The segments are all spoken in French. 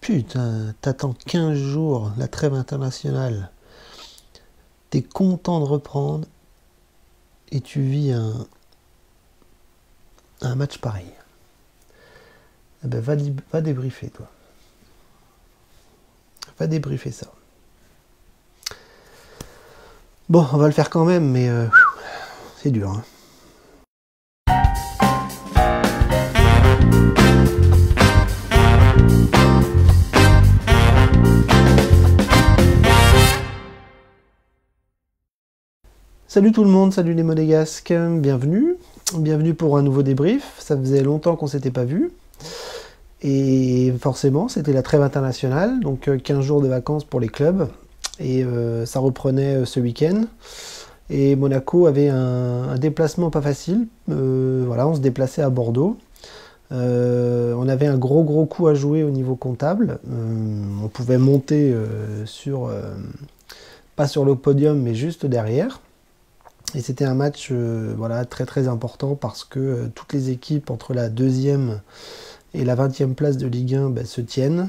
Putain, t'attends 15 jours, la trêve internationale. T'es content de reprendre et tu vis un match pareil. Eh ben, va débriefer, toi. Va débriefer ça. Bon, on va le faire quand même, mais c'est dur. Hein. Salut tout le monde, salut les monégasques, bienvenue pour un nouveau débrief. Ça faisait longtemps qu'on s'était pas vu. Et forcément, c'était la trêve internationale, donc 15 jours de vacances pour les clubs. Et ça reprenait ce week-end. Et Monaco avait un déplacement pas facile. Voilà, on se déplaçait à Bordeaux. On avait un gros coup à jouer au niveau comptable. On pouvait monter pas sur le podium, mais juste derrière. Et c'était un match voilà, très important parce que toutes les équipes entre la 2e et la 20e place de Ligue 1 se tiennent.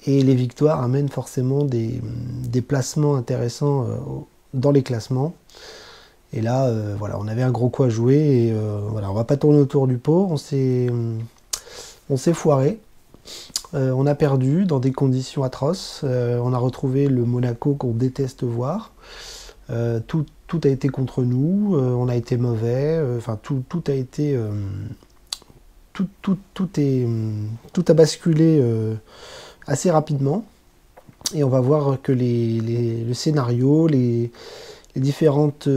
Et les victoires amènent forcément des placements intéressants dans les classements. Et là, voilà, on avait un gros coup à jouer. Et voilà, on va pas tourner autour du pot. On s'est foiré. On a perdu dans des conditions atroces. On a retrouvé le Monaco qu'on déteste voir. Tout a été contre nous, on a été mauvais, enfin tout a été, tout a basculé assez rapidement. Et on va voir que le scénario, les différentes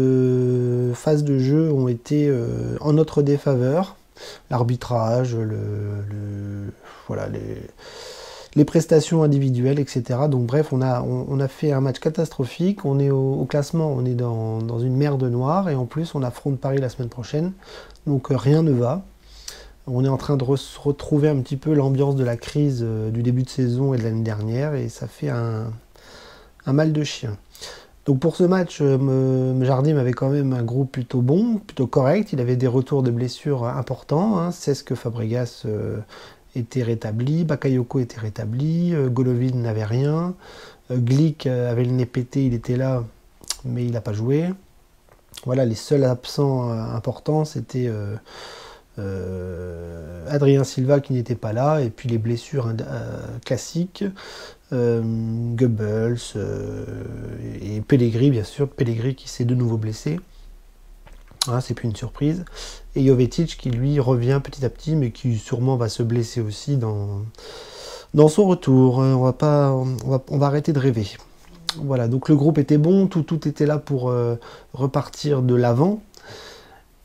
phases de jeu ont été en notre défaveur. L'arbitrage, voilà, les prestations individuelles, etc. Donc bref, on a fait un match catastrophique, on est au classement, on est dans une merde noire, et en plus on affronte Paris la semaine prochaine, donc rien ne va. On est en train de retrouver un petit peu l'ambiance de la crise du début de saison et de l'année dernière, et ça fait un mal de chien. Donc pour ce match, Jardim avait quand même un groupe plutôt bon, plutôt correct, il avait des retours de blessures importants, hein. Cesc Fabregas était rétabli, Bakayoko était rétabli, Golovin n'avait rien, Glick avait le nez pété, il était là, mais il n'a pas joué. Voilà, les seuls absents importants, c'était Adrien Silva qui n'était pas là, et puis les blessures classiques, Goebbels et Pellegrini, bien sûr, Pellegrini qui s'est de nouveau blessé. Hein, c'est plus une surprise. Et Jovetic qui lui revient petit à petit, mais qui sûrement va se blesser aussi dans son retour. On va arrêter de rêver. Voilà, donc le groupe était bon, tout était là pour repartir de l'avant.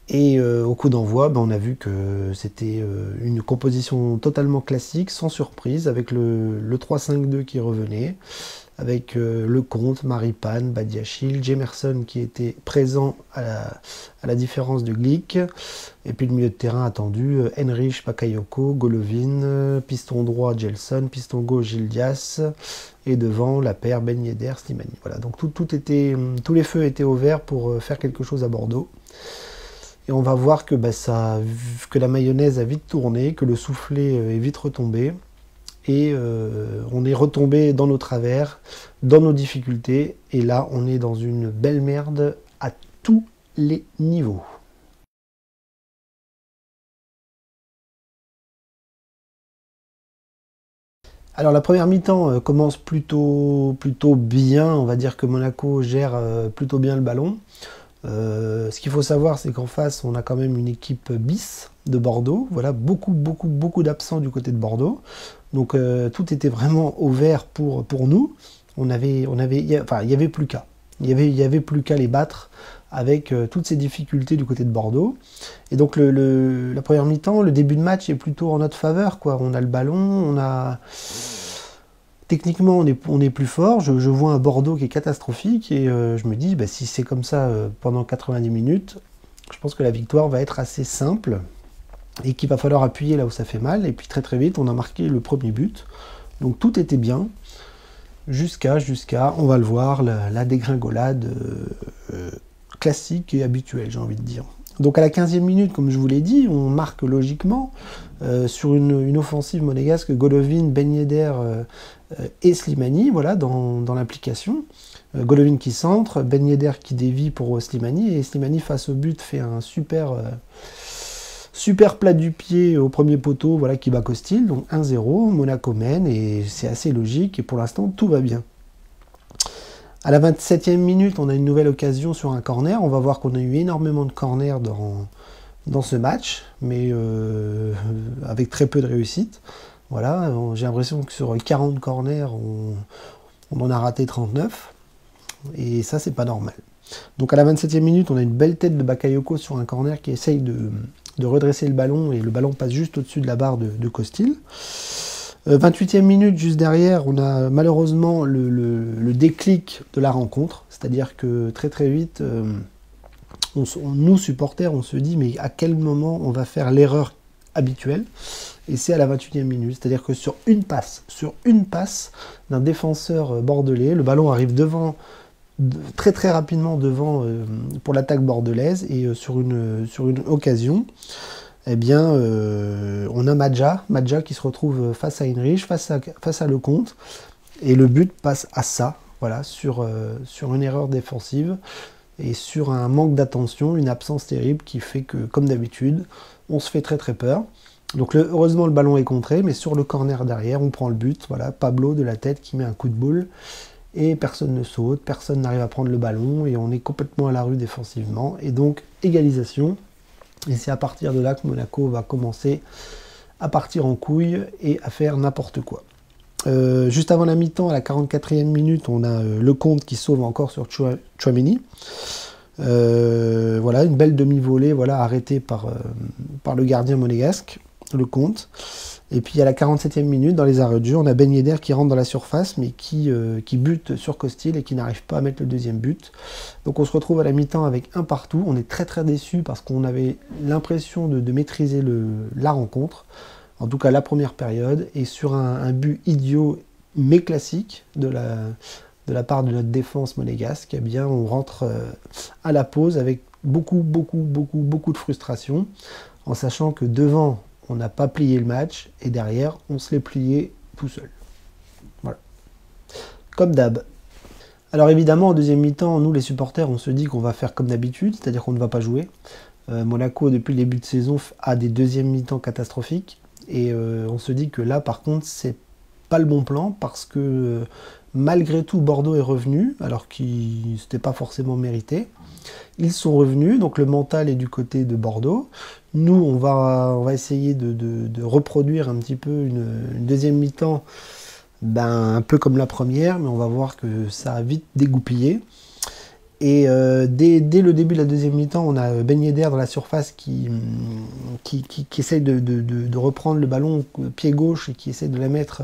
Et au coup d'envoi, on a vu que c'était une composition totalement classique, sans surprise, avec le 3-5-2 qui revenait, avec Lecomte, Maripane, Badiachil, Jemerson qui était présent à la différence de Glick, et puis le milieu de terrain attendu, Henrich, Bakayoko, Golovin, piston droit Gelson, piston gauche Gildias, et devant la paire Ben Yedder, Slimani. Voilà, donc tous les feux étaient au vert pour faire quelque chose à Bordeaux. Et on va voir que, que la mayonnaise a vite tourné, que le soufflet est vite retombé. Et on est retombé dans nos travers, dans nos difficultés. Et là, on est dans une belle merde à tous les niveaux. Alors la première mi-temps commence plutôt bien. On va dire que Monaco gère plutôt bien le ballon. Ce qu'il faut savoir, c'est qu'en face, on a quand même une équipe bis de Bordeaux. Voilà, beaucoup d'absents du côté de Bordeaux. Donc tout était vraiment au vert pour nous. Il n'y avait plus qu'à. Il y avait plus qu'à les battre avec toutes ces difficultés du côté de Bordeaux. Et donc la première mi-temps, le début de match est plutôt en notre faveur, quoi. On a le ballon, techniquement, on est plus fort. Je vois un Bordeaux qui est catastrophique et je me dis, si c'est comme ça pendant 90 minutes, je pense que la victoire va être assez simple et qu'il va falloir appuyer là où ça fait mal. Et puis très vite, on a marqué le premier but. Donc tout était bien jusqu'à, on va le voir, la dégringolade classique et habituelle, j'ai envie de dire. Donc à la 15e minute, comme je vous l'ai dit, on marque logiquement sur une offensive monégasque, Golovin, Ben Yedder et Slimani, voilà, dans l'application. Golovin qui centre, Ben Yedder qui dévie pour Slimani, et Slimani face au but fait un super plat du pied au premier poteau, voilà, qui bat Costil, donc 1-0, Monaco mène, et c'est assez logique, et pour l'instant, tout va bien. À la 27e minute, on a une nouvelle occasion sur un corner. On va voir qu'on a eu énormément de corners dans ce match, mais avec très peu de réussite. Voilà, j'ai l'impression que sur 40 corners, on en a raté 39. Et ça, c'est pas normal. Donc à la 27e minute, on a une belle tête de Bakayoko sur un corner qui essaye de redresser le ballon, et le ballon passe juste au-dessus de la barre de Costil. 28e minute, juste derrière, on a malheureusement le déclic de la rencontre, c'est-à-dire que très très vite, nous supporters, on se dit mais à quel moment on va faire l'erreur habituelle, et c'est à la 28e minute, c'est-à-dire que sur une passe d'un défenseur bordelais, le ballon arrive devant, très très rapidement devant pour l'attaque bordelaise, et sur une occasion, eh bien, on a Madja qui se retrouve face à Heinrich, face à Lecomte, et le but passe à ça, voilà, sur une erreur défensive, et sur un manque d'attention, une absence terrible qui fait que, comme d'habitude, on se fait très très peur. Donc heureusement le ballon est contré, mais sur le corner derrière, on prend le but, voilà, Pablo de la tête qui met un coup de boule, et personne ne saute, personne n'arrive à prendre le ballon, et on est complètement à la rue défensivement, et donc égalisation. Et c'est à partir de là que Monaco va commencer à partir en couille et à faire n'importe quoi. Juste avant la mi-temps, à la 44e minute, on a Lecomte qui sauve encore sur Tchouaméni. Voilà, une belle demi-volée, voilà, arrêtée par le gardien monégasque, Lecomte. Et puis à la 47e minute, dans les arrêts de jeu, on a Ben Yedder qui rentre dans la surface, mais qui bute sur Costil et qui n'arrive pas à mettre le deuxième but. Donc on se retrouve à la mi-temps avec un partout. On est très très déçus parce qu'on avait l'impression de maîtriser la rencontre, en tout cas la première période, et sur un but idiot mais classique de la part de notre défense monégasque, eh bien on rentre à la pause avec beaucoup de frustration, en sachant que devant, on n'a pas plié le match, et derrière, on se l'est plié tout seul. Voilà. Comme d'hab. Alors évidemment, en deuxième mi-temps, nous les supporters, on se dit qu'on va faire comme d'habitude, c'est-à-dire qu'on ne va pas jouer. Monaco, depuis le début de saison, a des deuxièmes mi-temps catastrophiques, et on se dit que là, par contre, c'est pas le bon plan, parce que malgré tout, Bordeaux est revenu, alors que c'était pas forcément mérité. Ils sont revenus, donc le mental est du côté de Bordeaux. Nous, on va essayer de reproduire un petit peu une deuxième mi-temps, un peu comme la première, mais on va voir que ça a vite dégoupillé. Et dès le début de la deuxième mi-temps, on a Ben Yedder dans la surface qui essaye de reprendre le ballon pied gauche, et qui essaye de la mettre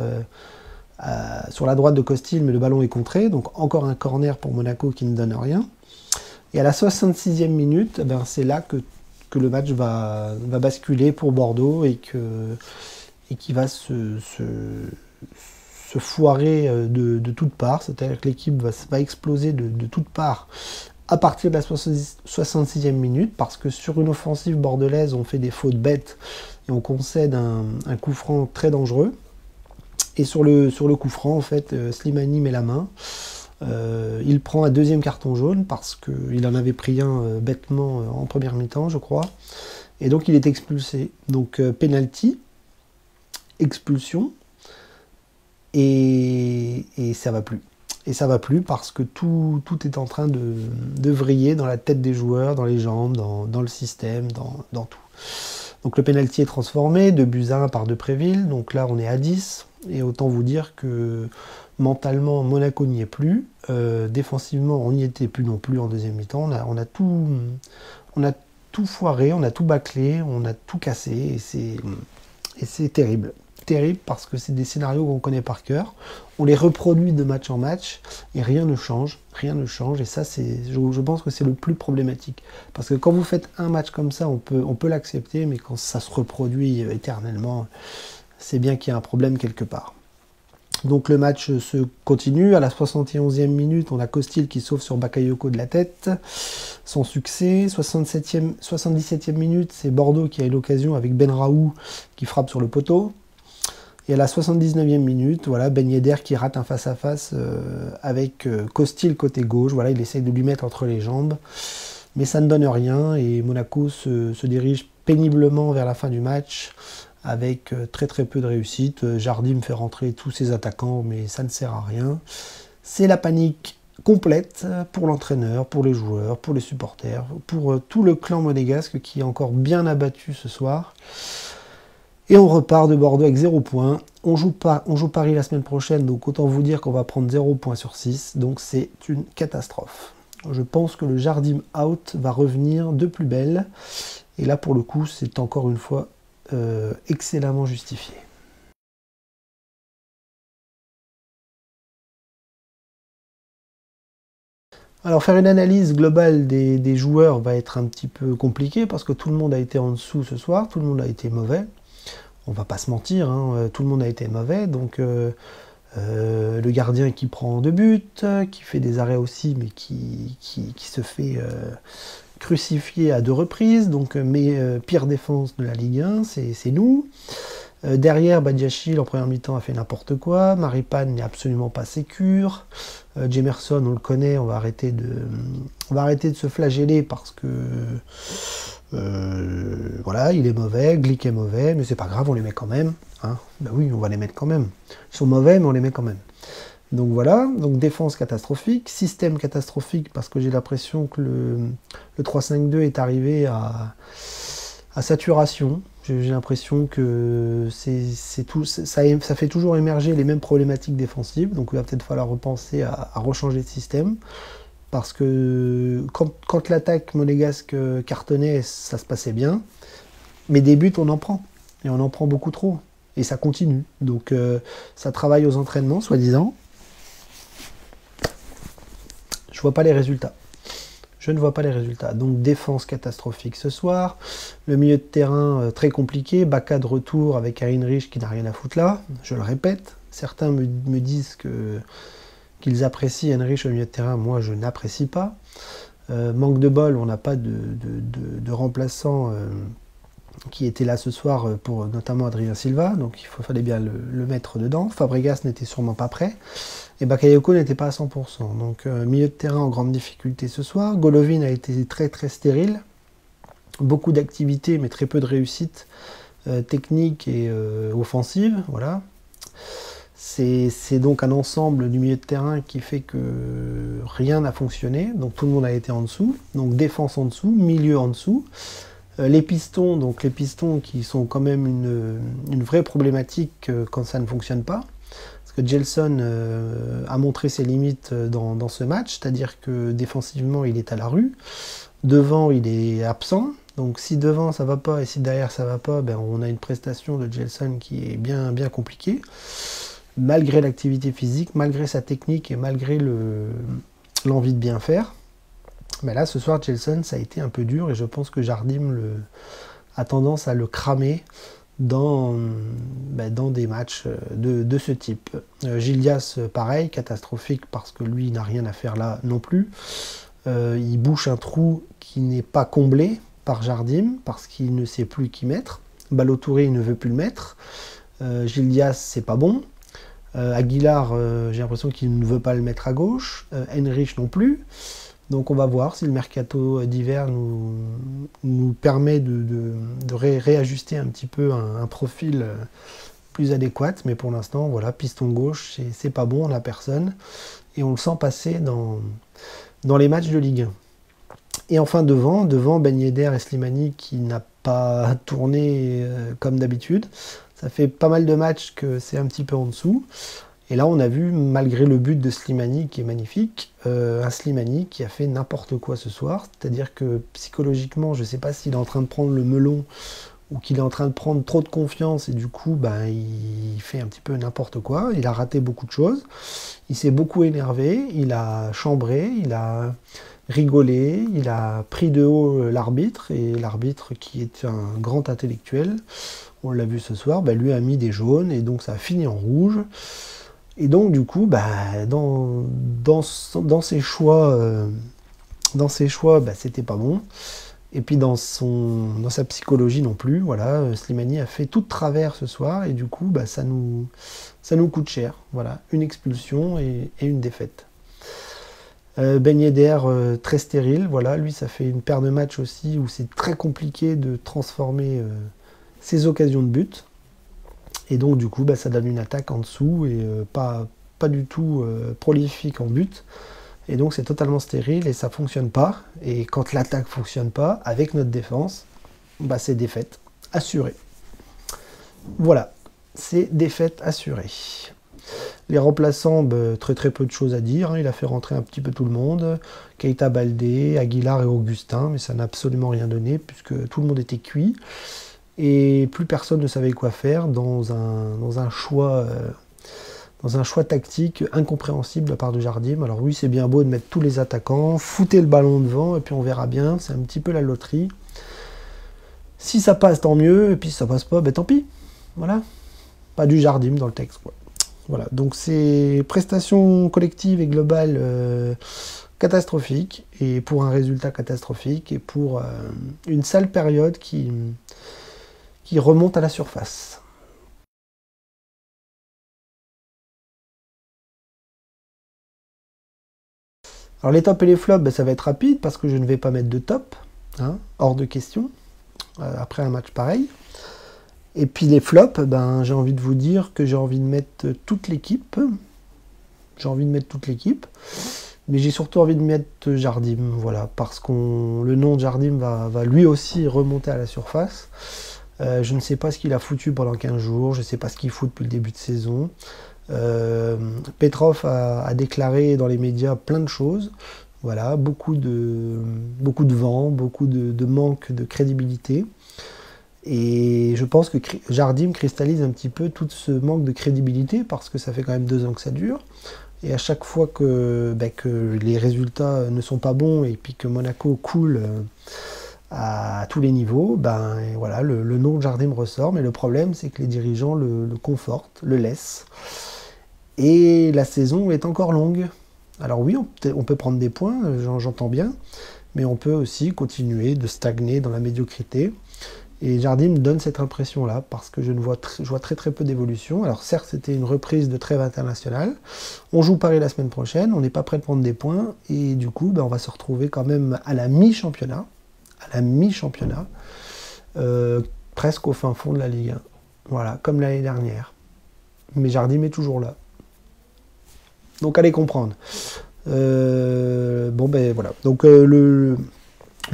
sur la droite de Costil, mais le ballon est contré. Donc encore un corner pour Monaco qui ne donne rien. Et à la 66e minute, c'est là que le match va basculer pour Bordeaux, et qui va se foirer de toutes parts. C'est-à-dire que l'équipe va exploser de toutes parts à partir de la 66e minute, parce que sur une offensive bordelaise, on fait des fautes bêtes et on concède un coup franc très dangereux. Et sur le coup franc, en fait, Slimani met la main. Il prend un deuxième carton jaune parce qu'il en avait pris un bêtement en première mi-temps, je crois. Et donc il est expulsé. Donc penalty, expulsion, et ça va plus. Et ça va plus parce que tout est en train de vriller dans la tête des joueurs, dans les jambes, dans le système, dans tout. Donc le penalty est transformé, 2-1 par Depréville. Donc là on est à 10. Et autant vous dire que mentalement, Monaco n'y est plus. Défensivement, on n'y était plus non plus en deuxième mi-temps. On a tout foiré, on a tout bâclé, on a tout cassé. Et c'est terrible. Terrible parce que c'est des scénarios qu'on connaît par cœur. On les reproduit de match en match et rien ne change. Rien ne change. Et ça, je pense que c'est le plus problématique. Parce que quand vous faites un match comme ça, on peut l'accepter. Mais quand ça se reproduit éternellement, c'est bien qu'il y a un problème quelque part. Donc le match se continue. À la 71e minute, on a Costil qui sauve sur Bakayoko de la tête. Sans succès. 77e minute, c'est Bordeaux qui a eu l'occasion avec Benraou qui frappe sur le poteau. Et à la 79e minute, voilà, Ben Yedder qui rate un face-à-face avec Costil côté gauche. Voilà, il essaye de lui mettre entre les jambes. Mais ça ne donne rien et Monaco se dirige péniblement vers la fin du match avec très très peu de réussite. Jardim fait rentrer tous ses attaquants, mais ça ne sert à rien. C'est la panique complète pour l'entraîneur, pour les joueurs, pour les supporters, pour tout le clan monégasque qui est encore bien abattu ce soir. Et on repart de Bordeaux avec 0 points. On joue Paris la semaine prochaine, donc autant vous dire qu'on va prendre 0 points sur 6. Donc c'est une catastrophe. Je pense que le Jardim out va revenir de plus belle. Et là, pour le coup, c'est encore une fois excellemment justifié. Alors faire une analyse globale des joueurs va être un petit peu compliqué parce que tout le monde a été en dessous ce soir, tout le monde a été mauvais. On va pas se mentir, hein, tout le monde a été mauvais. Donc le gardien qui prend 2 buts, qui fait des arrêts aussi, mais qui se fait crucifié à 2 reprises, donc pire défense de la Ligue 1, c'est nous. Derrière, Badiachil en première mi-temps a fait n'importe quoi, Maripane n'est absolument pas sécure, Jemerson on le connaît, on va arrêter de se flageller parce que voilà, il est mauvais, Glick est mauvais, mais c'est pas grave, on les met quand même. Hein. Ben oui, on va les mettre quand même. Ils sont mauvais, mais on les met quand même. Donc voilà, donc défense catastrophique, système catastrophique parce que j'ai l'impression que le 3-5-2 est arrivé à saturation. J'ai l'impression que ça fait toujours émerger les mêmes problématiques défensives, donc il va peut-être falloir repenser à rechanger de système. Parce que quand l'attaque monégasque cartonnait, ça se passait bien, mais des buts on en prend, et on en prend beaucoup trop, et ça continue. Donc ça travaille aux entraînements, soi-disant. Je vois pas les résultats. Je ne vois pas les résultats. Donc défense catastrophique ce soir. Le milieu de terrain très compliqué. Baka de retour avec Heinrich qui n'a rien à foutre là. Je le répète. Certains me disent qu'ils apprécient Heinrich au milieu de terrain. Moi, je n'apprécie pas. Manque de bol, on n'a pas de remplaçant qui était là ce soir pour notamment Adrien Silva. Donc il fallait bien le mettre dedans. Fabregas n'était sûrement pas prêt. Et Bakayoko n'était pas à 100%. Donc milieu de terrain en grande difficulté ce soir. Golovin a été très très stérile. Beaucoup d'activité mais très peu de réussite technique et offensive. Voilà. C'est donc un ensemble du milieu de terrain qui fait que rien n'a fonctionné. Donc tout le monde a été en dessous. Donc défense en dessous, milieu en dessous. Les pistons, donc les pistons qui sont quand même une vraie problématique quand ça ne fonctionne pas. Parce que Gelson a montré ses limites dans ce match, c'est-à-dire que défensivement il est à la rue, devant il est absent, donc si devant ça va pas et si derrière ça va pas, ben on a une prestation de Gelson qui est bien compliquée, malgré l'activité physique, malgré sa technique et malgré l'envie de bien faire. Mais là ce soir Gelson ça a été un peu dur et je pense que Jardim a tendance à le cramer dans des matchs de ce type. Gildias, pareil, catastrophique parce que lui n'a rien à faire là non plus. Il bouche un trou qui n'est pas comblé par Jardim parce qu'il ne sait plus qui mettre. Ballo-Touré, il ne veut plus le mettre. Gildias, c'est pas bon. Aguilar, j'ai l'impression qu'il ne veut pas le mettre à gauche. Heinrich non plus. Donc on va voir si le mercato d'hiver nous permet de réajuster un petit peu un profil plus adéquat. Mais pour l'instant, voilà, piston gauche, c'est pas bon, on n'a personne. Et on le sent passer dans les matchs de Ligue 1. Et enfin devant Ben Yedder et Slimani qui n'a pas tourné comme d'habitude. Ça fait pas mal de matchs que c'est un petit peu en dessous. Et là, on a vu, malgré le but de Slimani qui est magnifique, un Slimani qui a fait n'importe quoi ce soir. C'est-à-dire que psychologiquement, je ne sais pas s'il est en train de prendre le melon ou qu'il est en train de prendre trop de confiance et du coup, il fait un petit peu n'importe quoi. Il a raté beaucoup de choses. Il s'est beaucoup énervé, il a chambré, il a rigolé, il a pris de haut l'arbitre. Et l'arbitre, qui est un grand intellectuel, on l'a vu ce soir, lui a mis des jaunes et donc ça a fini en rouge. Et donc du coup, bah, dans ses choix, c'était pas bon. Et puis dans sa psychologie non plus, voilà, Slimani a fait tout de travers ce soir et du coup, bah, ça nous coûte cher. Voilà, une expulsion et une défaite. Ben Yedder, très stérile, voilà, lui ça fait une paire de matchs aussi où c'est très compliqué de transformer ses occasions de but. Et donc du coup, bah, ça donne une attaque en dessous et pas du tout prolifique en but. Et donc c'est totalement stérile et ça fonctionne pas. Et quand l'attaque fonctionne pas, avec notre défense, bah, c'est défaite assurée. Voilà, c'est défaite assurée. Les remplaçants, bah, très très peu de choses à dire, hein. Il a fait rentrer un petit peu tout le monde. Keita Baldé, Aguilar et Augustin, mais ça n'a absolument rien donné puisque tout le monde était cuit. Et plus personne ne savait quoi faire dans un choix tactique incompréhensible de la part de Jardim. Alors oui, c'est bien beau de mettre tous les attaquants, foutez le ballon devant et puis on verra bien, c'est un petit peu la loterie. Si ça passe, tant mieux, et puis si ça passe pas, ben tant pis. Voilà. Pas du Jardim dans le texte, quoi. Voilà, donc c'est prestation collective et globale catastrophique, et pour un résultat catastrophique, et pour une sale période qui remonte à la surface. Alors les tops et les flops, ben, ça va être rapide parce que je ne vais pas mettre de top, hein, hors de question, après un match pareil. Et puis les flops, ben, j'ai envie de vous dire que j'ai envie de mettre toute l'équipe. J'ai envie de mettre toute l'équipe. Mais j'ai surtout envie de mettre Jardim, voilà, parce que le nom de Jardim va lui aussi remonter à la surface. Je ne sais pas ce qu'il a foutu pendant 15 jours, je ne sais pas ce qu'il fout depuis le début de saison. Petrov a déclaré dans les médias plein de choses. Voilà, beaucoup de vent, beaucoup de manque de crédibilité. Et je pense que Jardim cristallise un petit peu tout ce manque de crédibilité parce que ça fait quand même 2 ans que ça dure. Et à chaque fois que les résultats ne sont pas bons et puis que Monaco coule à tous les niveaux, ben voilà, le nom de Jardim ressort. Mais le problème, c'est que les dirigeants le confortent, le laissent. Et la saison est encore longue. Alors oui, on peut prendre des points, j'entends bien, mais on peut aussi continuer de stagner dans la médiocrité. Et Jardim donne cette impression-là, parce que je vois très très peu d'évolution. Alors certes, c'était une reprise de trêve internationale. On joue Paris la semaine prochaine, on n'est pas prêt de prendre des points, et du coup, ben, on va se retrouver quand même à la mi-championnat, presque au fin fond de la Ligue 1. Voilà, comme l'année dernière. Mais Jardim est toujours là. Donc allez comprendre. Bon ben voilà. Donc le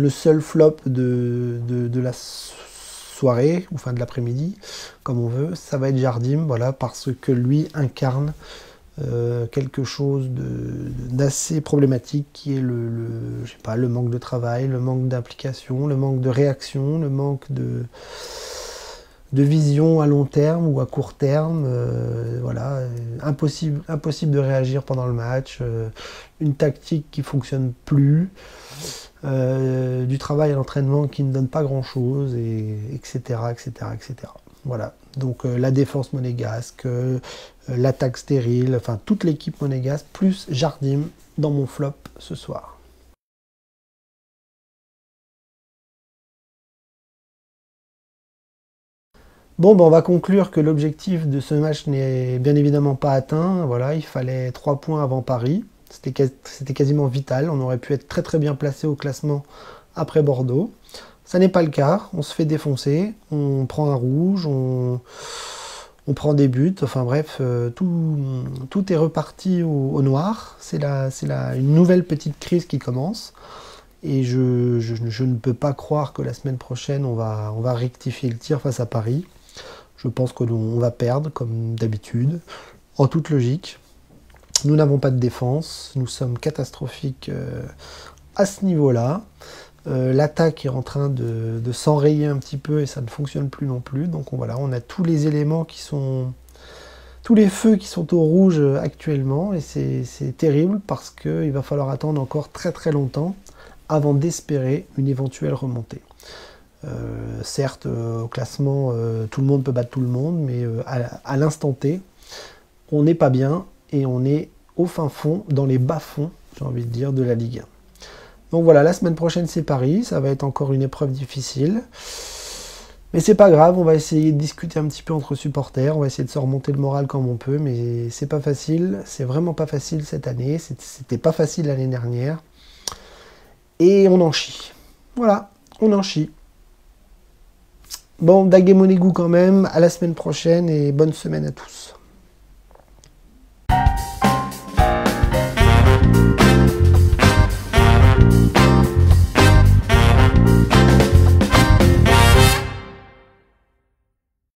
seul flop de la soirée, ou enfin de l'après-midi, comme on veut, ça va être Jardim, voilà, parce que lui incarne quelque chose d'assez problématique qui est je sais pas, le manque de travail, le manque d'implication, le manque de réaction, le manque de vision à long terme ou à court terme, voilà, impossible de réagir pendant le match, une tactique qui fonctionne plus, du travail à l'entraînement qui ne donne pas grand chose, etc., etc., etc. Voilà, donc la défense monégasque, l'attaque stérile, enfin toute l'équipe monégasque, plus Jardim dans mon flop ce soir. Bon, ben on va conclure que l'objectif de ce match n'est bien évidemment pas atteint. Voilà, il fallait 3 points avant Paris. C'était quasiment vital. On aurait pu être très très bien placé au classement après Bordeaux. Ça n'est pas le cas. On se fait défoncer. On prend un rouge. On prend des buts. Enfin bref, tout est reparti au noir. C'est une nouvelle petite crise qui commence. Et je ne peux pas croire que la semaine prochaine, on va rectifier le tir face à Paris. Je pense qu'on va perdre, comme d'habitude, en toute logique. Nous n'avons pas de défense, nous sommes catastrophiques à ce niveau-là. L'attaque est en train de s'enrayer un petit peu et ça ne fonctionne plus non plus. Donc voilà, on a tous les éléments tous les feux qui sont au rouge actuellement. Et c'est terrible parce qu'il va falloir attendre encore très très longtemps avant d'espérer une éventuelle remontée. Certes, au classement, tout le monde peut battre tout le monde, mais à l'instant T, on n'est pas bien et on est au fin fond, dans les bas-fonds, j'ai envie de dire, de la Ligue 1. Donc voilà, la semaine prochaine c'est Paris, ça va être encore une épreuve difficile. Mais c'est pas grave, on va essayer de discuter un petit peu entre supporters, on va essayer de se remonter le moral comme on peut, mais c'est pas facile, c'est vraiment pas facile cette année, c'était pas facile l'année dernière. Et on en chie. Voilà, on en chie. Bon, Daguet Monégou quand même, à la semaine prochaine et bonne semaine à tous.